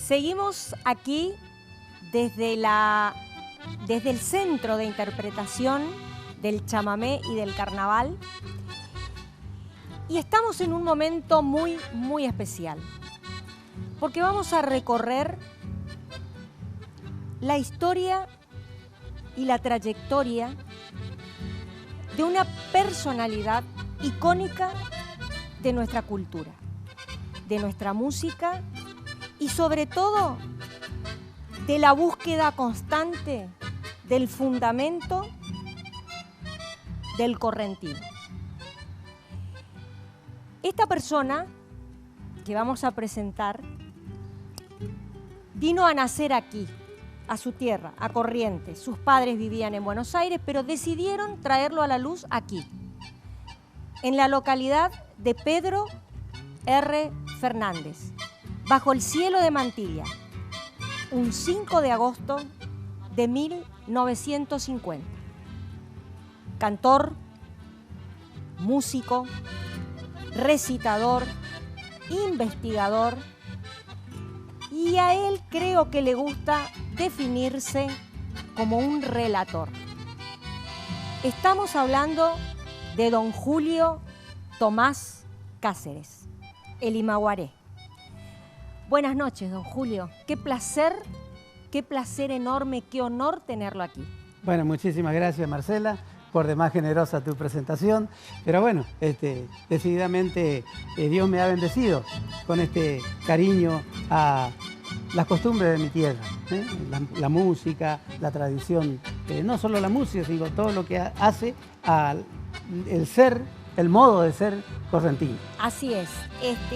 Seguimos aquí desde el Centro de Interpretación del Chamamé y del Carnaval. Y estamos en un momento muy, muy especial, porque vamos a recorrer la historia y la trayectoria de una personalidad icónica de nuestra cultura, de nuestra música y sobre todo de la búsqueda constante del fundamento del correntino. Esta persona que vamos a presentar vino a nacer aquí, a su tierra, a Corrientes. Sus padres vivían en Buenos Aires, pero decidieron traerlo a la luz aquí, en la localidad de Pedro R. Fernández, bajo el cielo de Mantilla, un 5 de agosto de 1950. Cantor, músico, recitador, investigador, y a él creo que le gusta definirse como un relator. Estamos hablando de don Julio Tomás Cáceres, el Imaguaré. Buenas noches, don Julio. Qué placer enorme, qué honor tenerlo aquí. Bueno, muchísimas gracias, Marcela, por demás generosa tu presentación. Pero bueno, decididamente Dios me ha bendecido con este cariño a las costumbres de mi tierra, ¿eh? La música, la tradición, no solo la música, sino todo lo que hace al el modo de ser correntino. Así es.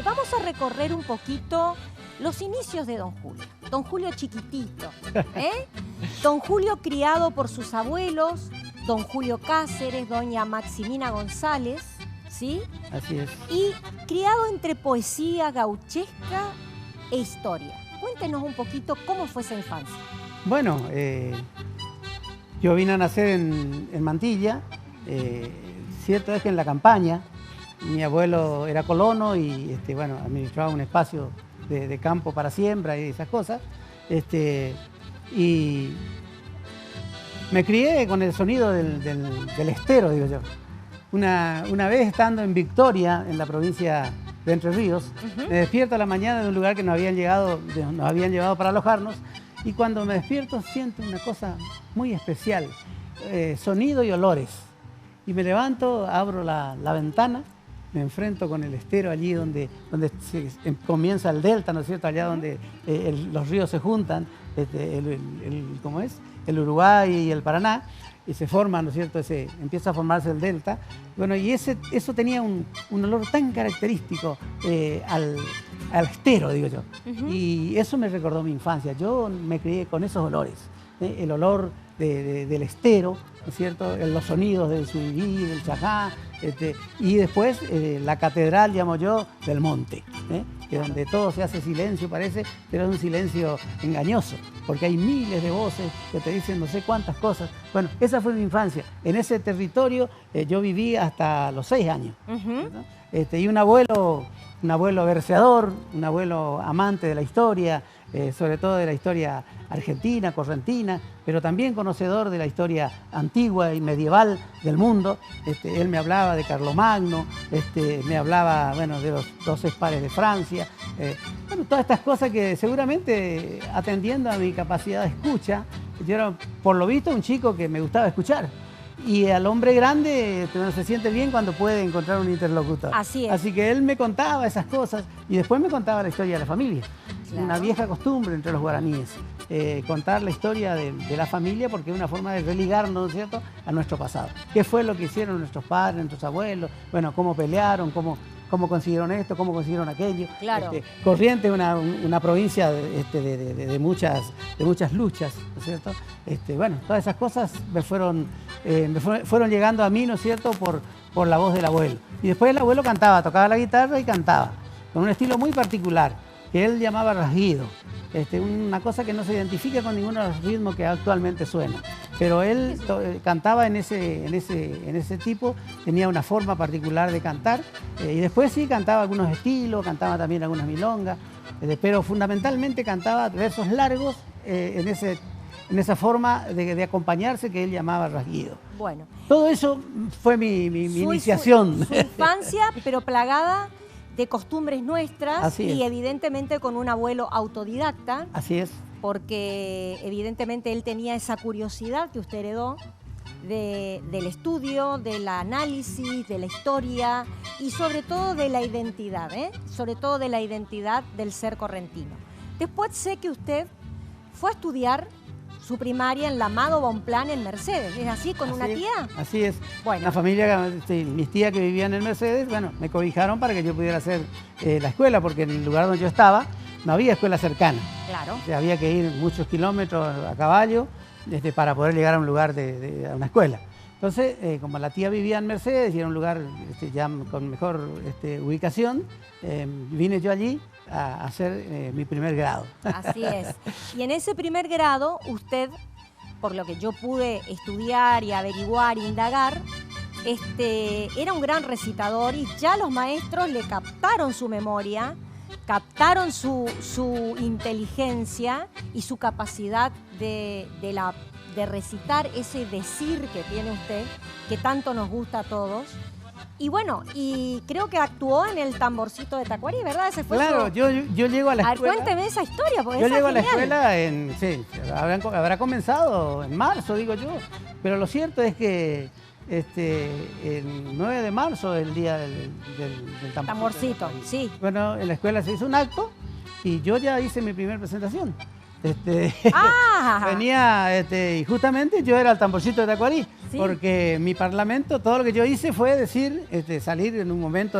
Vamos a recorrer un poquito los inicios de don Julio. Don Julio chiquitito, ¿eh? Don Julio criado por sus abuelos, don Julio Cáceres, doña Maximina González, ¿sí? Así es. Y criado entre poesía gauchesca e historia. Cuéntenos un poquito cómo fue esa infancia. Bueno, yo vine a nacer en Mantilla. Cierto es que en la campaña, mi abuelo era colono y bueno, administraba un espacio de campo para siembra y esas cosas. Y me crié con el sonido del estero, digo yo. Una vez estando en Victoria, en la provincia de Entre Ríos, me despierto a la mañana de un lugar que nos habían llevado para alojarnos, y cuando me despierto siento una cosa muy especial, sonido y olores. Y me levanto, abro la ventana, me enfrento con el estero allí donde comienza el delta, ¿no es cierto? Allá donde los ríos se juntan, ¿cómo es? El Uruguay y el Paraná, y se forma, ¿no es cierto? Empieza a formarse el delta. Bueno, y eso tenía un olor tan característico al estero, digo yo. Y eso me recordó mi infancia. Yo me crié con esos olores, el olor del estero, ¿no es cierto? Los sonidos del suribí, del chajá, y después la catedral, llamo yo, del monte, que donde todo se hace silencio, parece, pero es un silencio engañoso, porque hay miles de voces que te dicen no sé cuántas cosas. Bueno, esa fue mi infancia. En ese territorio yo viví hasta los 6 años. ¿No? Y un abuelo verseador, un abuelo amante de la historia, sobre todo de la historia argentina, correntina, pero también conocedor de la historia antigua y medieval del mundo. Él me hablaba de Carlomagno, me hablaba, bueno, de los 12 pares de Francia, bueno, todas estas cosas que seguramente, atendiendo a mi capacidad de escucha, yo era, por lo visto, un chico que me gustaba escuchar. Y al hombre grande se siente bien cuando puede encontrar un interlocutor. Así es. Así que él me contaba esas cosas y después me contaba la historia de la familia. Claro. Una vieja costumbre entre los guaraníes, contar la historia de la familia, porque es una forma de religarnos, ¿no es cierto?, a nuestro pasado. ¿Qué fue lo que hicieron nuestros padres, nuestros abuelos? Bueno, cómo pelearon, cómo consiguieron esto, cómo consiguieron aquello. Claro. Corrientes es una provincia de muchas luchas, ¿no es cierto? Bueno, todas esas cosas me fueron llegando a mí, ¿no es cierto?, por la voz del abuelo. Y después el abuelo cantaba, tocaba la guitarra y cantaba, con un estilo muy particular, que él llamaba rasguido. Una cosa que no se identifica con ninguno de los ritmos que actualmente suenan. Pero él cantaba en ese tipo, tenía una forma particular de cantar, y después sí cantaba algunos estilos, cantaba también algunas milongas. pero fundamentalmente cantaba versos largos en esa forma de acompañarse que él llamaba rasguido. Bueno. Todo eso fue mi iniciación. Su infancia, pero plagada de costumbres nuestras. Así es. Y evidentemente con un abuelo autodidacta. Así es. Porque evidentemente él tenía esa curiosidad que usted heredó del estudio, del análisis, de la historia y sobre todo de la identidad, sobre todo de la identidad del ser correntino. Después sé que usted fue a estudiar su primaria en la Amado Bonpland en Mercedes, ¿es así? ¿Con una tía? Así es. Bueno. Una familia, mis tías que vivían en Mercedes, bueno, me cobijaron para que yo pudiera hacer la escuela, porque en el lugar donde yo estaba no había escuela cercana. Claro. O sea, había que ir muchos kilómetros a caballo para poder llegar a un lugar, a una escuela. Entonces, como la tía vivía en Mercedes y era un lugar ya con mejor ubicación, vine yo allí a hacer mi primer grado. Así es. Y en ese primer grado, usted, por lo que yo pude estudiar y averiguar, indagar, era un gran recitador y ya los maestros le captaron su memoria, captaron su inteligencia y su capacidad de recitar ese decir que tiene usted, que tanto nos gusta a todos. Y bueno, y creo que actuó en el Tamborcito de Tacuarí, ¿verdad? Ese fue claro, yo llego a la escuela. Cuénteme esa historia, porque yo esa llego es a la genial. escuela habrá comenzado en marzo, digo yo. Pero lo cierto es que el 9 de marzo, el día del Tamborcito, sí. Bueno, en la escuela se hizo un acto y yo ya hice mi primera presentación. Venía, y justamente yo era el Tamborcito de Tacuarí, sí. Porque mi parlamento, todo lo que yo hice fue decir, salir en un momento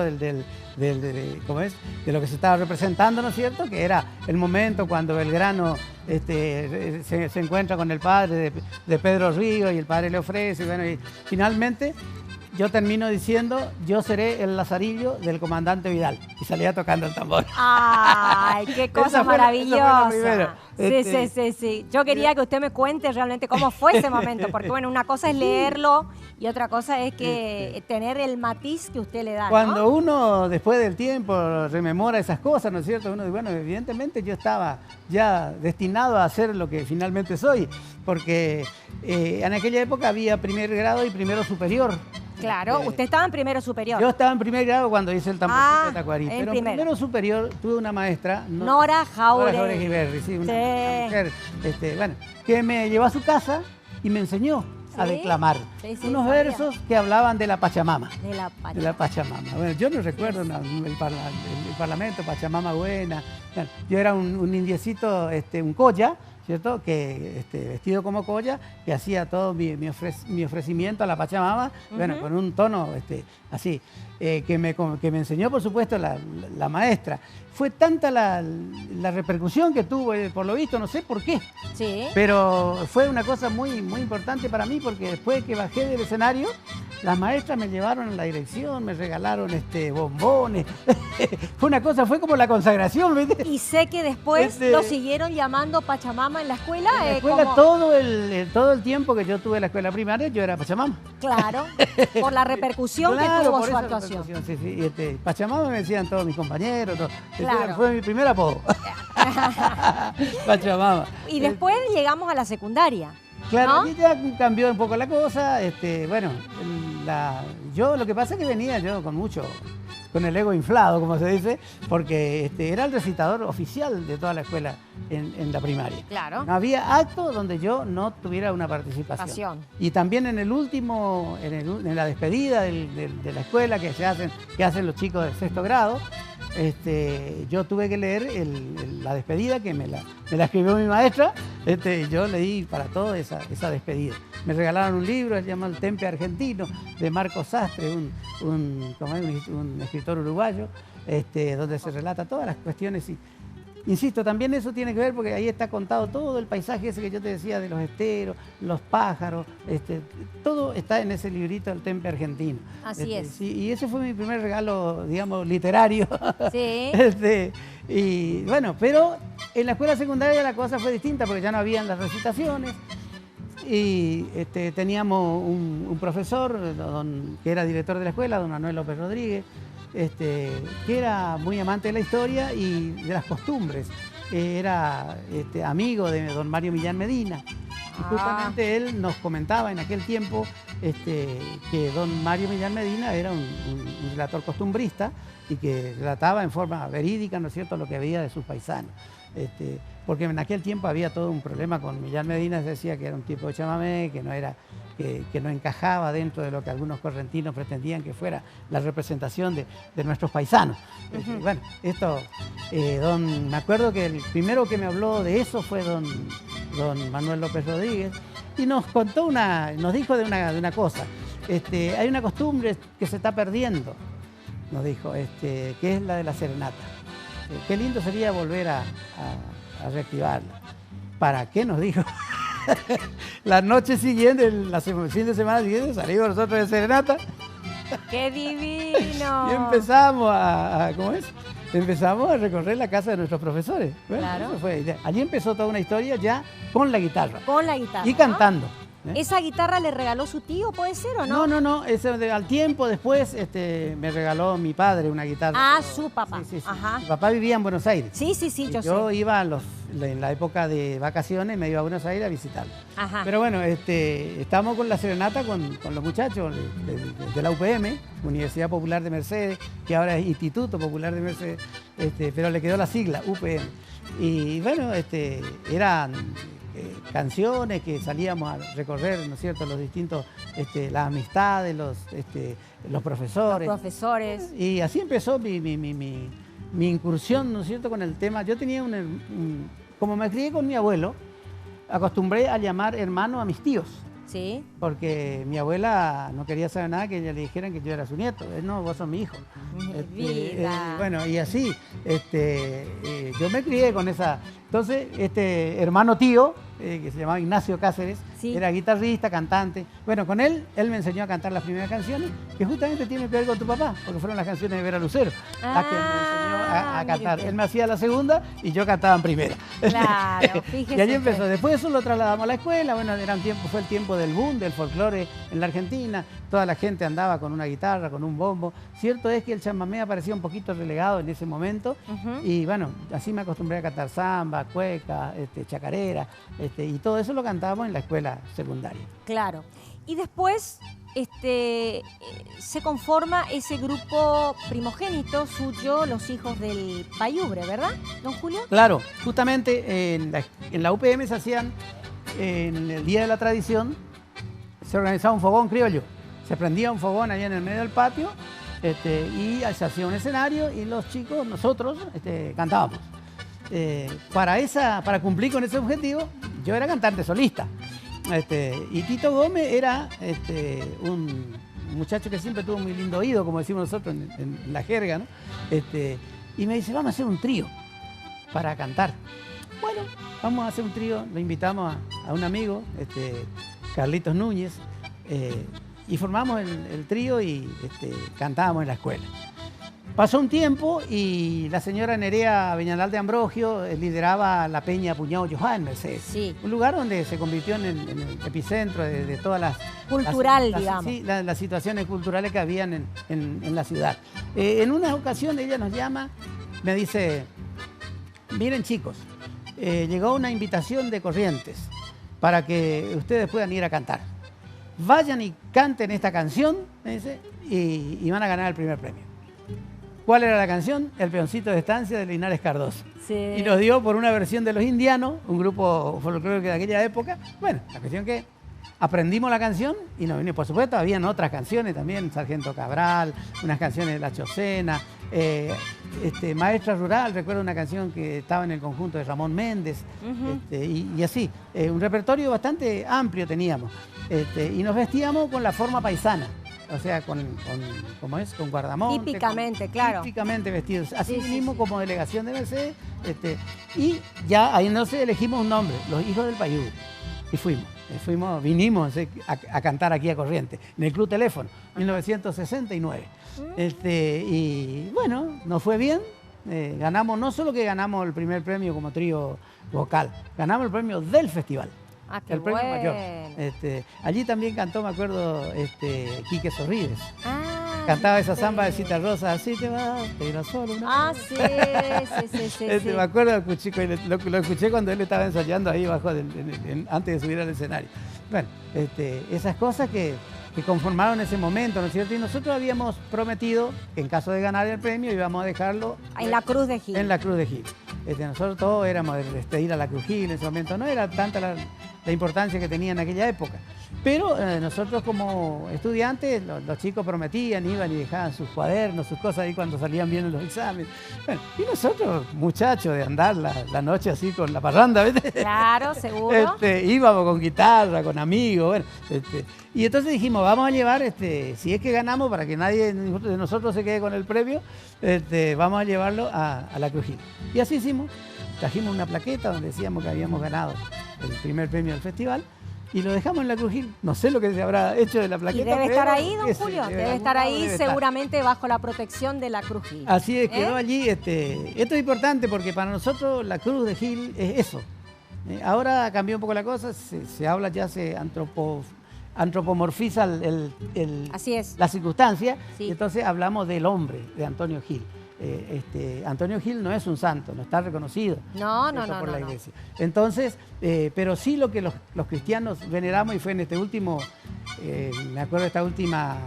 ¿cómo es? De lo que se estaba representando, ¿no es cierto? Que era el momento cuando Belgrano se encuentra con el padre de Pedro Ríos y el padre le ofrece, y bueno, y finalmente yo termino diciendo, yo seré el lazarillo del comandante Vidal. Y salía tocando el tambor. ¡Ay, qué cosa maravillosa! Sí. Sí. Yo quería que usted me cuente realmente cómo fue ese momento, porque bueno, una cosa es leerlo y otra cosa es que tener el matiz que usted le da, Cuando ¿no? uno, después del tiempo, rememora esas cosas, ¿no es cierto? Uno dice, bueno, evidentemente yo estaba ya destinado a ser lo que finalmente soy, porque en aquella época había primer grado y primero superior. Claro, usted estaba en primero superior. Yo estaba en primer grado cuando hice el Tamborcito de Tacuarí, pero en primero superior tuve una maestra, Nora Jauregui, sí, una mujer, que me llevó a su casa y me enseñó a declamar unos versos que hablaban de la Pachamama. De la Pachamama. Bueno, yo no recuerdo el parlamento, Pachamama buena. Bueno, yo era un indiecito, un colla, ¿cierto? Que vestido como colla, que hacía todo mi ofrecimiento a la Pachamama, bueno, con un tono así, que me enseñó, por supuesto, la maestra. Fue tanta la repercusión que tuvo, por lo visto, no sé por qué, sí. Pero fue una cosa muy, muy importante para mí, porque después que bajé del escenario, las maestras me llevaron a la dirección, me regalaron bombones. Fue como la consagración, ¿viste? Y sé que después lo siguieron llamando Pachamama en la escuela. En la escuela todo el tiempo que yo tuve la escuela primaria, yo era Pachamama. Claro, por la repercusión que tuvo su actuación. Sí. Pachamama me decían todos mis compañeros, todo. Claro. Fue mi primer apodo. Pachamama. Y después llegamos a la secundaria. Claro, ¿no? y ya cambió un poco la cosa. Yo lo que pasa es que venía yo con el ego inflado, como se dice, porque era el recitador oficial de toda la escuela en la primaria. Claro. No había acto donde yo no tuviera una participación. Y también en la despedida de la escuela que hacen los chicos de sexto grado, yo tuve que leer la despedida que me la escribió mi maestra, y yo leí para todo esa despedida. Me regalaron un libro, se llama El Tempe Argentino, de Marcos Sastre, un escritor uruguayo, donde se relata todas las cuestiones. Y, insisto, también eso tiene que ver porque ahí está contado todo el paisaje ese que yo te decía de los esteros, los pájaros, todo está en ese librito del Tempe Argentino. Así es. Sí, y ese fue mi primer regalo, digamos, literario. Sí. Y bueno, pero en la escuela secundaria la cosa fue distinta porque ya no habían las recitaciones. Y teníamos un profesor que era director de la escuela, don Manuel López Rodríguez, que era muy amante de la historia y de las costumbres. Era amigo de don Mario Millán Medina. Y justamente él nos comentaba en aquel tiempo que don Mario Millán Medina era un relator costumbrista y que relataba en forma verídica, ¿no es cierto?, lo que había de sus paisanos. Porque en aquel tiempo había todo un problema con Millán Medina, se decía que era un tipo de chamamé, que no encajaba dentro de lo que algunos correntinos pretendían que fuera la representación de nuestros paisanos. Bueno, esto, me acuerdo que el primero que me habló de eso fue don Manuel López Rodríguez y nos contó nos dijo de una cosa. Hay una costumbre que se está perdiendo, nos dijo, que es la de la serenata. Qué lindo sería volver a reactivarla. ¿Para qué? Nos dijo. La noche siguiente, el fin de semana siguiente, salimos nosotros de serenata. ¡Qué divino! Y empezamos ¿cómo es? Empezamos a recorrer la casa de nuestros profesores. Bueno, claro. Eso fue. Allí empezó toda una historia ya con la guitarra. Con la guitarra. Y cantando. ¿Esa guitarra le regaló su tío, puede ser o no? No. Al tiempo después me regaló mi padre una guitarra. Ah, su papá. Sí. Ajá. Mi papá vivía en Buenos Aires. Sí, yo iba en la época de vacaciones, me iba a Buenos Aires a visitarlo. Ajá. Pero bueno, estamos con la serenata con los muchachos de la UPM, Universidad Popular de Mercedes, que ahora es Instituto Popular de Mercedes, pero le quedó la sigla, UPM. Y bueno, eran canciones que salíamos a recorrer, ¿no es cierto?, los distintos, las amistades, los profesores. Los profesores. Y así empezó mi incursión, ¿no es cierto?, con el tema. Yo tenía como me crié con mi abuelo, acostumbré a llamar hermano a mis tíos. Sí. Porque mi abuela no quería saber nada que ella le dijeran que yo era su nieto. No, vos sos mi hijo. Vida. Bueno, y así, yo me crié con esa. Entonces, hermano tío, que se llamaba Ignacio Cáceres, sí, era guitarrista, cantante. Bueno, con él me enseñó a cantar las primeras canciones, que justamente tienen que ver con tu papá, porque fueron las canciones de Vera Lucero, las que me enseñó a cantar. Él me hacía la segunda y yo cantaba en primera. Claro, fíjese. Y allí empezó. Después eso lo trasladamos a la escuela. Bueno, fue el tiempo del boom, del folclore en la Argentina. Toda la gente andaba con una guitarra, con un bombo. Cierto es que el chamamé aparecía un poquito relegado en ese momento. Y bueno, así me acostumbré a cantar samba, cueca, chacarera, y todo eso lo cantábamos en la escuela secundaria. Claro. Y después se conforma ese grupo primogénito suyo, los hijos del Payubre, ¿verdad, don Julio? Claro, justamente en la UPM se hacían, en el Día de la Tradición, se organizaba un fogón criollo. Se prendía un fogón allá en el medio del patio y se hacía un escenario y los chicos, nosotros, cantábamos. Para cumplir con ese objetivo, yo era cantante solista. Y Tito Gómez era un muchacho que siempre tuvo muy lindo oído, como decimos nosotros en la jerga, ¿no? Y me dice, vamos a hacer un trío para cantar. Bueno, vamos a hacer un trío, lo invitamos a un amigo, Carlitos Núñez, y formamos el trío y cantábamos en la escuela. Pasó un tiempo y la señora Nerea Beñalal de Ambrogio lideraba la Peña Puñado Johan en Mercedes. Sí. Un lugar donde se convirtió en el epicentro de todas las... digamos. Sí, las situaciones culturales que habían en la ciudad. En una ocasión ella nos llama, me dice, miren chicos, llegó una invitación de Corrientes para que ustedes puedan ir a cantar. Vayan y canten esta canción, me dice, y van a ganar el primer premio. ¿Cuál era la canción? El Peoncito de Estancia de Linares Cardoso. Sí. Y nos dio por una versión de Los Indianos, un grupo folclórico de aquella época. Bueno, la cuestión que aprendimos la canción y nos vino, por supuesto, habían otras canciones también, Sargento Cabral, unas canciones de La Chocena, Maestra Rural, recuerdo una canción que estaba en el conjunto de Ramón Méndez, y así, un repertorio bastante amplio teníamos. Y nos vestíamos con la forma paisana. O sea, con guardamonte. Típicamente, claro. Típicamente vestidos. Así Sí, mismo sí. como delegación de Mercedes. Y ya ahí no sé, elegimos un nombre, Los Hijos del Payú. Y vinimos a cantar aquí a Corrientes, en el Club Teléfono, 1969. Y bueno, nos fue bien. Ganamos, no solo que ganamos el primer premio como trío vocal, ganamos el premio del festival. Ah, qué El premio bueno. mayor. Allí también cantó, me acuerdo, Quique Sorribes. Ah, cantaba esa samba de Cita Rosa, así te vas, te irás solo. Sí. Me acuerdo, lo escuché cuando él estaba ensayando ahí abajo, antes de subir al escenario. Bueno, esas cosas que conformaron ese momento, ¿no es cierto? Y nosotros habíamos prometido que en caso de ganar el premio íbamos a dejarlo en la Cruz de Gil. En la Cruz de Gil. Nosotros todos éramos de ir a la Cruz Gil en ese momento, no era tanta la importancia que tenía en aquella época. Pero nosotros como estudiantes, los chicos prometían, iban y dejaban sus cuadernos, sus cosas ahí cuando salían bien en los exámenes. Bueno, y nosotros, muchachos, de andar la noche así con la parranda, ¿viste? Claro, seguro. Íbamos con guitarra, con amigos, bueno, y entonces dijimos, vamos a llevar, si es que ganamos, para que nadie de nosotros se quede con el premio, vamos a llevarlo a la Cruz Gil. Y así hicimos, trajimos una plaqueta donde decíamos que habíamos ganado el primer premio del festival, y lo dejamos en la Cruz Gil. No sé lo que se habrá hecho de la plaqueta. Y debe estar ahí, don Julio. Debe estar ahí seguramente bajo la protección de la Cruz Gil. Así es, quedó allí. Esto es importante porque para nosotros la Cruz de Gil es eso. Ahora cambió un poco la cosa, se habla ya, se antropomorfiza Así es. la circunstancia. Sí. Y entonces hablamos del hombre, de Antonio Gil. Antonio Gil no es un santo, no está reconocido no, por la Iglesia. Entonces, pero sí lo que los cristianos veneramos, y fue en este último, me acuerdo este último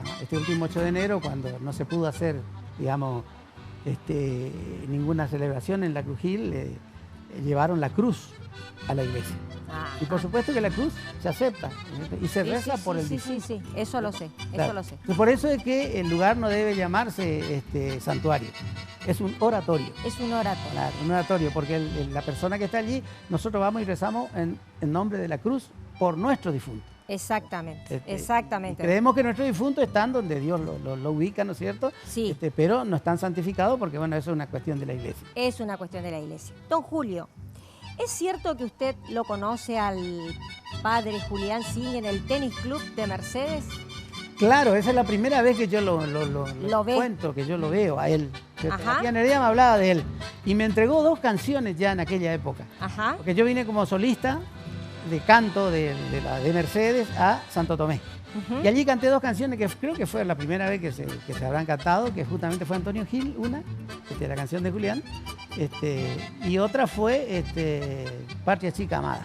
8 de enero, cuando no se pudo hacer, digamos, ninguna celebración en la Cruz Gil, llevaron la cruz a la iglesia. Y por supuesto que la cruz se acepta y se reza por el difunto. Sí, eso lo sé, claro. Eso lo sé. Y por eso es que el lugar no debe llamarse santuario, es un oratorio. Es un oratorio. Claro, un oratorio, porque la persona que está allí, nosotros vamos y rezamos en nombre de la cruz por nuestro difunto. Exactamente, exactamente. Creemos que nuestros difuntos están donde Dios lo ubica, ¿no es cierto? Sí. Pero no están santificados porque, bueno, eso es una cuestión de la iglesia. Es una cuestión de la iglesia. Don Julio, ¿es cierto que usted lo conoce al padre Julián Singh en el Tenis Club de Mercedes? Claro, esa es la primera vez que yo lo cuento, que yo lo veo a él. La tía Nerea me hablaba de él y me entregó 2 canciones ya en aquella época. Ajá. Porque yo vine como solista de canto de Mercedes a Santo Tomé. Y allí canté 2 canciones que creo que fue la primera vez que se habrán cantado, que justamente fue Antonio Gil, una, la canción de Julián, y otra fue Patria Chica Amada.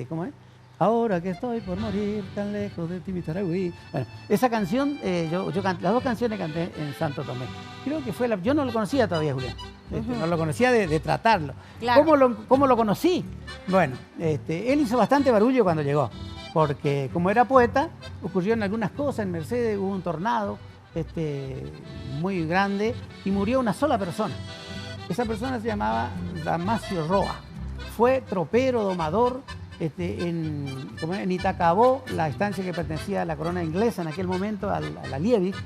¿Cómo es? Ahora que estoy por morir tan lejos de ti, mi Taragüí. Bueno, esa canción, las 2 canciones canté en Santo Tomé. Creo que fue yo no lo conocía todavía, Julián. No lo conocía de tratarlo. Claro. ¿Cómo lo conocí? Bueno, él hizo bastante barullo cuando llegó, porque como era poeta, ocurrieron algunas cosas en Mercedes, hubo un tornado muy grande y murió una sola persona. Esa persona se llamaba Damasio Roa. Fue tropero, domador, en Itacabó, la estancia que pertenecía a la corona inglesa en aquel momento, a la Liebig,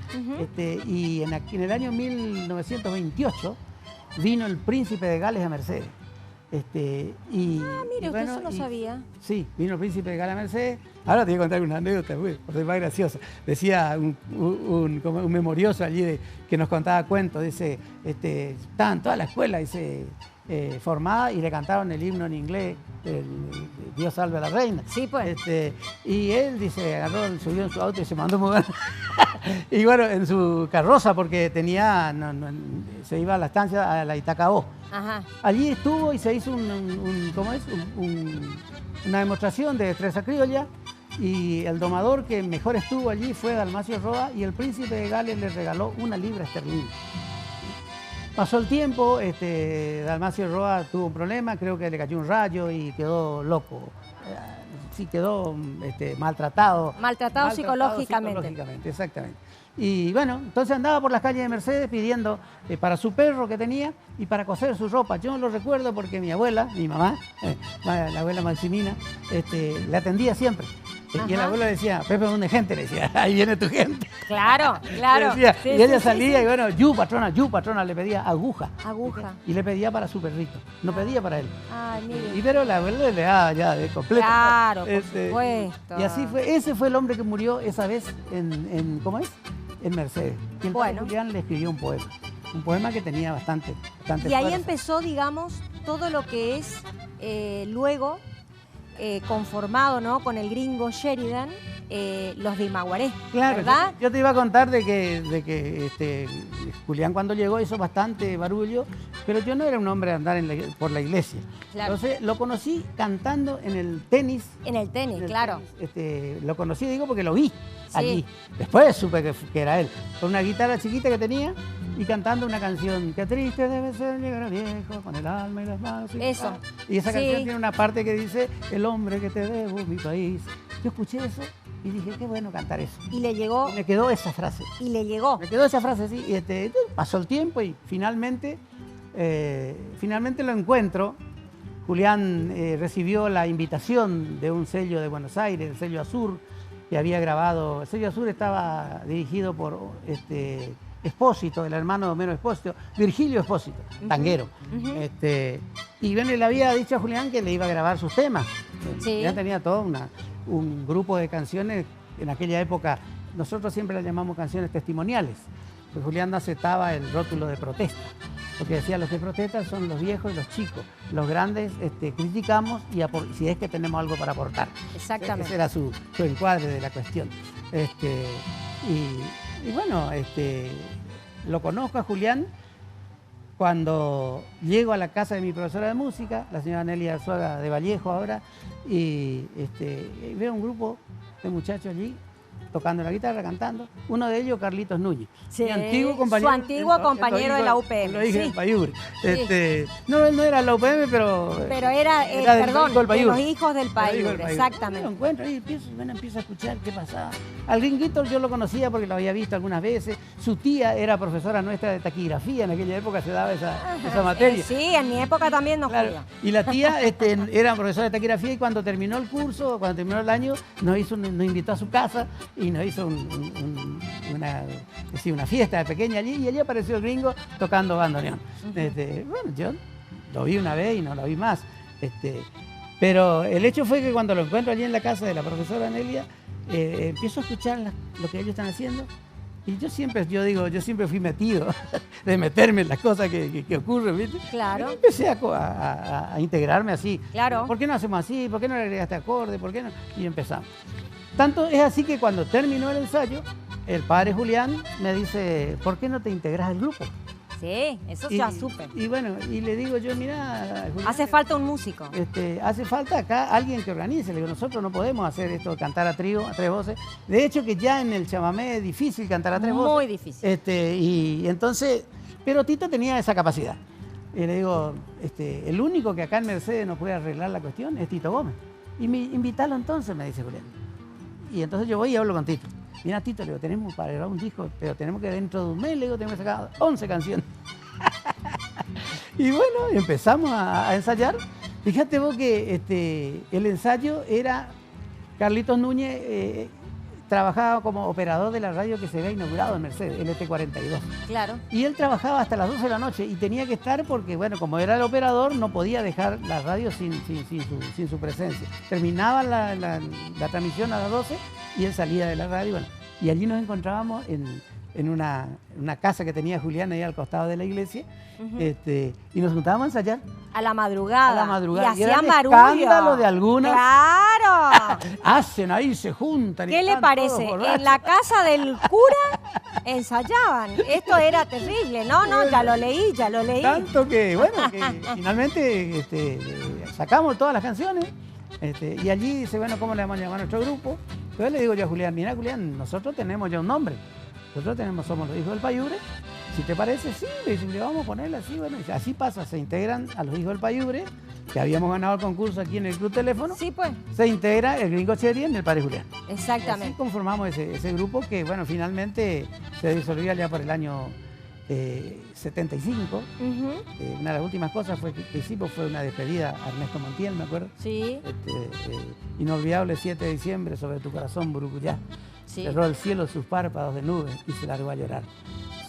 y en el año 1928 vino el príncipe de Gales a Mercedes. Mire, usted eso no sabía. Sí, vino el príncipe de Gales a Mercedes. Ahora te voy a contar una anécdota, por ser más graciosa. Decía un memorioso allí que nos contaba cuentos, dice, estaban toda la escuela, dice, formada y le cantaron el himno en inglés, Dios salve a la reina. Sí, pues. Y él, dice, subió en su auto y se mandó a mudar. Y bueno, en su carroza, porque se iba a la estancia, a la Itacabó. Ajá. Allí estuvo y se hizo una demostración de destreza criolla, y el domador que mejor estuvo allí fue Dalmacio Roa, y el príncipe de Gales le regaló 1 libra esterlina. Pasó el tiempo, Dalmacio Roa tuvo un problema, creo que le cayó un rayo y quedó loco. Sí, quedó maltratado. Maltratado psicológicamente. Exactamente. Y bueno, entonces andaba por las calles de Mercedes pidiendo para su perro que tenía y para coser su ropa. Yo no lo recuerdo porque mi abuela, mi mamá, la abuela Maximina, le atendía siempre. Y el abuelo decía, Pepe, ¿dónde gente? Le decía, ahí viene tu gente. Claro, claro. Decía, sí, y ella salía y bueno, yu patrona, le pedía aguja. Aguja. Y le pedía para su perrito, no pedía para él. Ay, mire. Pero la abuela le daba ya de completo. Claro, por supuesto. Y así fue, ese fue el hombre que murió esa vez ¿cómo es? En Mercedes. Y el padre Julián le escribió un poema que tenía bastante Y ahí fuerza. empezó, digamos, todo lo que es luego conformado, ¿no?, con el gringo Sheridan, los de Imaguaré, Claro, ¿verdad? yo te iba a contar de que Julián cuando llegó hizo bastante barullo, pero yo no era un hombre de andar por la iglesia. Claro. Entonces lo conocí cantando en el tenis. En el tenis, claro. Lo conocí, digo, porque lo vi allí. Después supe que era él, con una guitarra chiquita que tenía y cantando una canción. Qué triste debe ser llegar a viejo con el alma y las manos. Eso. Y esa canción tiene una parte que dice, el hombre que te debo, mi país. Yo escuché eso y dije, qué bueno cantar eso. Y le llegó. Y me quedó esa frase. Y le llegó. Me quedó esa frase, sí. Y pasó el tiempo y finalmente lo encuentro. Julián recibió la invitación de un sello de Buenos Aires, el sello Azur, que había grabado. El sello Azur estaba dirigido por Espósito, el hermano de Homero Espósito, Virgilio Espósito, tanguero. Y bueno, le había dicho a Julián que le iba a grabar sus temas. Sí. Ya tenía todo un grupo de canciones. En aquella época nosotros siempre las llamamos canciones testimoniales, porque Julián no aceptaba el rótulo de protesta, porque decía, los que protestan son los viejos y los chicos, los grandes criticamos y si es que tenemos algo para aportar. Exactamente. Ese era su encuadre de la cuestión. Y bueno, lo conozco a Julián cuando llego a la casa de mi profesora de música, la señora Nelia Arzuaga de Vallejo ahora, y veo un grupo de muchachos allí tocando la guitarra, cantando. Uno de ellos, Carlitos Núñez, Sí, mi antiguo compañero. su antiguo compañero de la UPM. Lo dije Sí. en Payure. Sí. No era la UPM, pero era del perdón, hijo del de Payure. los hijos del Lo Payure, Lo exactamente. encuentro ahí, empiezo a escuchar qué pasaba. Al Gringuito yo lo conocía porque lo había visto algunas veces. Su tía era profesora nuestra de taquigrafía, en aquella época se daba esa materia. Sí, en mi época también nos Claro. Y la tía era profesora de taquigrafía y cuando terminó el curso, cuando terminó el año, nos invitó a su casa y nos hizo una fiesta pequeña allí y allí apareció el Gringo tocando bandoneón. Bueno, yo lo vi una vez y no lo vi más. Pero el hecho fue que cuando lo encuentro allí en la casa de la profesora Nelia, empiezo a escuchar lo que ellos están haciendo. Y yo siempre fui metido de meterme en las cosas que ocurren, ¿viste? Claro. Y empecé a integrarme así. Claro. ¿Por qué no hacemos así? ¿Por qué no le agregaste acorde? ¿Por qué no? Y empezamos. Tanto es así que cuando terminó el ensayo, el padre Julián me dice, ¿por qué no te integras al grupo? Sí, eso ya supe. Y bueno, y le digo yo, mira, Julián, Hace falta un músico. hace falta acá alguien que organice. Le digo, nosotros no podemos hacer esto, cantar a trío, a tres voces. De hecho, que ya en el chamamé es difícil cantar a tres voces. Muy difícil. Y entonces, pero Tito tenía esa capacidad. Y le digo, el único que acá en Mercedes nos puede arreglar la cuestión es Tito Gómez. Y invítalo entonces, me dice Julián. Y entonces yo voy y hablo con Tito. Mira, Tito, le digo, tenemos para grabar un disco, pero tenemos que dentro de un mes, le digo, tenemos que sacar 11 canciones. Y bueno, empezamos a ensayar. Fíjate vos que el ensayo era, Carlitos Núñez trabajaba como operador de la radio que se había inaugurado en Mercedes, LT42. Claro. Y él trabajaba hasta las 12 de la noche y tenía que estar porque, bueno, como era el operador, no podía dejar la radio sin su presencia. Terminaba la transmisión a las 12 y él salía de la radio. Bueno, y allí nos encontrábamos en una casa que tenía Julián ahí al costado de la iglesia. Y nos juntábamos a ensayar. A la madrugada. A la madrugada. Y hacían barullo. Escándalo de algunas. ¡Claro! Hacen ahí, se juntan. ¿Qué le parece? En la casa del cura ensayaban. Esto era terrible. No, ya lo leí. Tanto que, bueno, que finalmente sacamos todas las canciones. Y allí dice, bueno, ¿cómo le vamos a llamar a nuestro grupo? Entonces le digo yo a Julián, mira Julián, nosotros tenemos ya un nombre. Nosotros somos los hijos del Payure. Si te parece, sí, le vamos a ponerle así, bueno, y así pasa, se integran a los hijos del Payure, que habíamos ganado el concurso aquí en el Club Teléfono. Sí, pues. Se integra el Gringo Cherry en el padre Julián. Exactamente. Y así conformamos ese grupo que, bueno, finalmente se disolvió ya por el año 75. Una de las últimas cosas que hicimos fue una despedida a Ernesto Montiel, me acuerdo. Sí. Inolvidable 7 de diciembre, sobre tu corazón, Burucuyá. Sí. Cerró el cielo sus párpados de nubes y se largó a llorar.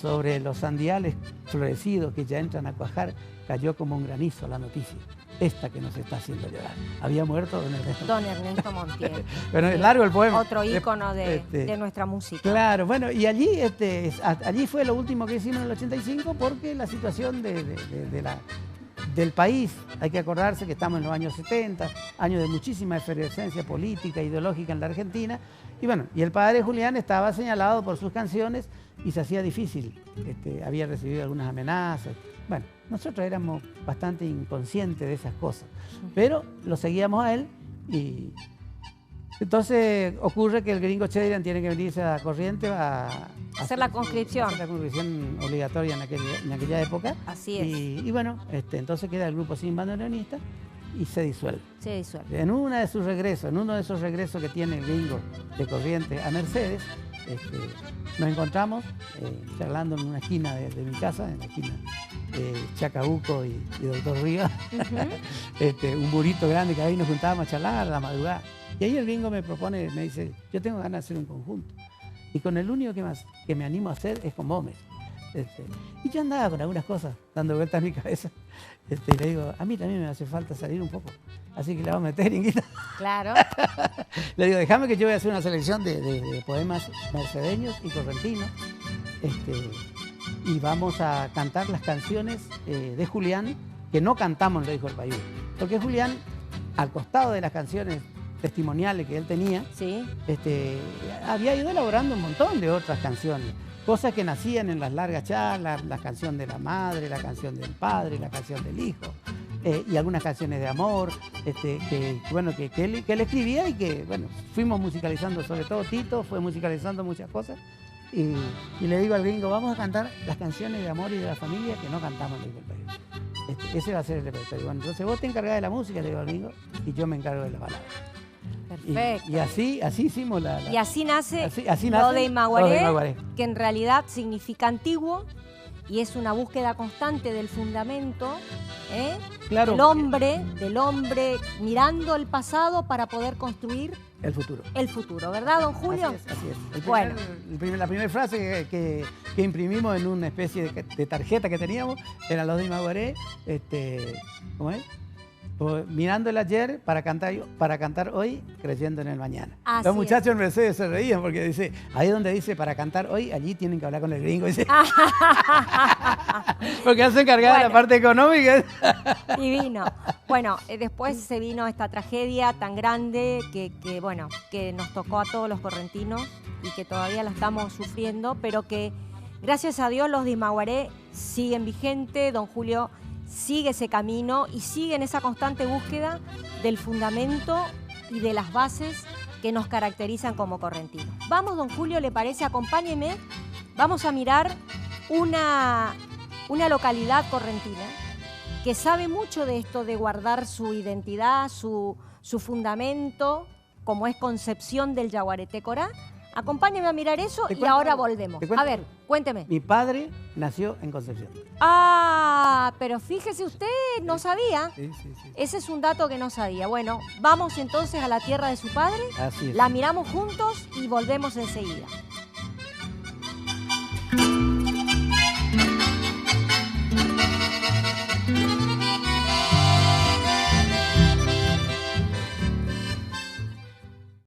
Sobre los sandiales florecidos que ya entran a cuajar, cayó como un granizo la noticia. Esta que nos está haciendo llorar. Había muerto don Ernesto Montiel. Pero es largo el poema. Otro ícono de nuestra música. Claro, bueno, y allí allí fue lo último que hicimos en el 85 porque la situación del país. Hay que acordarse que estamos en los años 70, años de muchísima efervescencia política, ideológica en la Argentina. Y bueno, y el padre Julián estaba señalado por sus canciones y se hacía difícil. Había recibido algunas amenazas. Bueno, nosotros éramos bastante inconscientes de esas cosas, pero lo seguíamos a él y entonces ocurre que el gringo Sheridan tiene que venirse a Corrientes a hacer la conscripción. Hacer la conscripción obligatoria en aquella época. Así es. Y bueno, entonces queda el grupo sin bandoneonista y se disuelve. Se disuelve. En uno de esos regresos que tiene el gringo de Corrientes a Mercedes, nos encontramos charlando en una esquina de mi casa, en la esquina Chacabuco y Doctor Rivas, un burrito grande que ahí nos juntábamos a charlar a la madrugada. Y ahí el gringo me propone, me dice, yo tengo ganas de hacer un conjunto. Y con el único que me animo a hacer es con Gómez. Y yo andaba con algunas cosas dando vueltas en mi cabeza. Y le digo, a mí también me hace falta salir un poco. Así que le vamos a meter, Inguita. Claro. Le digo, déjame que yo voy a hacer una selección de poemas mercedeños y correntinos. Y vamos a cantar las canciones de Julián, que no cantamos, lo dijo el país. Porque Julián, al costado de las canciones testimoniales que él tenía, sí, había ido elaborando un montón de otras canciones, cosas que nacían en las largas charlas, la canción de la madre, la canción del padre, la canción del hijo, y algunas canciones de amor, que él escribía y que, bueno, fuimos musicalizando, sobre todo Tito fue musicalizando muchas cosas, y le digo al gringo, vamos a cantar las canciones de amor y de la familia que no cantamos en el país. Ese va a ser el repertorio. Bueno, entonces vos te encargás de la música, le digo al gringo, y yo me encargo de la balada. Perfecto. Y así hicimos Y así nace, así lo de Imaguaré, Imaguaré, que en realidad significa antiguo y es una búsqueda constante del fundamento, claro, del hombre mirando el pasado para poder construir el futuro. El futuro, ¿verdad, don Julio? Así es. La primera frase que imprimimos en una especie de tarjeta que teníamos era los de Imaguaré, ¿cómo es? Mirando el ayer para cantar hoy, creyendo en el mañana. Los muchachos en Mercedes se reían porque dice, ahí donde dice para cantar hoy, allí tienen que hablar con el gringo. Dice. Porque él se encargaba de la parte económica. Divino. Bueno, después se vino esta tragedia tan grande que nos tocó a todos los correntinos y que todavía la estamos sufriendo, pero que gracias a Dios los de Imaguaré siguen vigentes. Don Julio sigue ese camino y sigue en esa constante búsqueda del fundamento y de las bases que nos caracterizan como correntinos. Vamos, don Julio, ¿le parece? Acompáñeme. Vamos a mirar una localidad correntina que sabe mucho de esto de guardar su identidad, su fundamento, como es Concepción del Yaguareté Corá. Acompáñeme a mirar eso y ahora volvemos. A ver, cuénteme. Mi padre nació en Concepción. Ah, pero fíjese usted, no sabía. Sí. Ese es un dato que no sabía. Bueno, vamos entonces a la tierra de su padre. Así es. La miramos juntos y volvemos enseguida.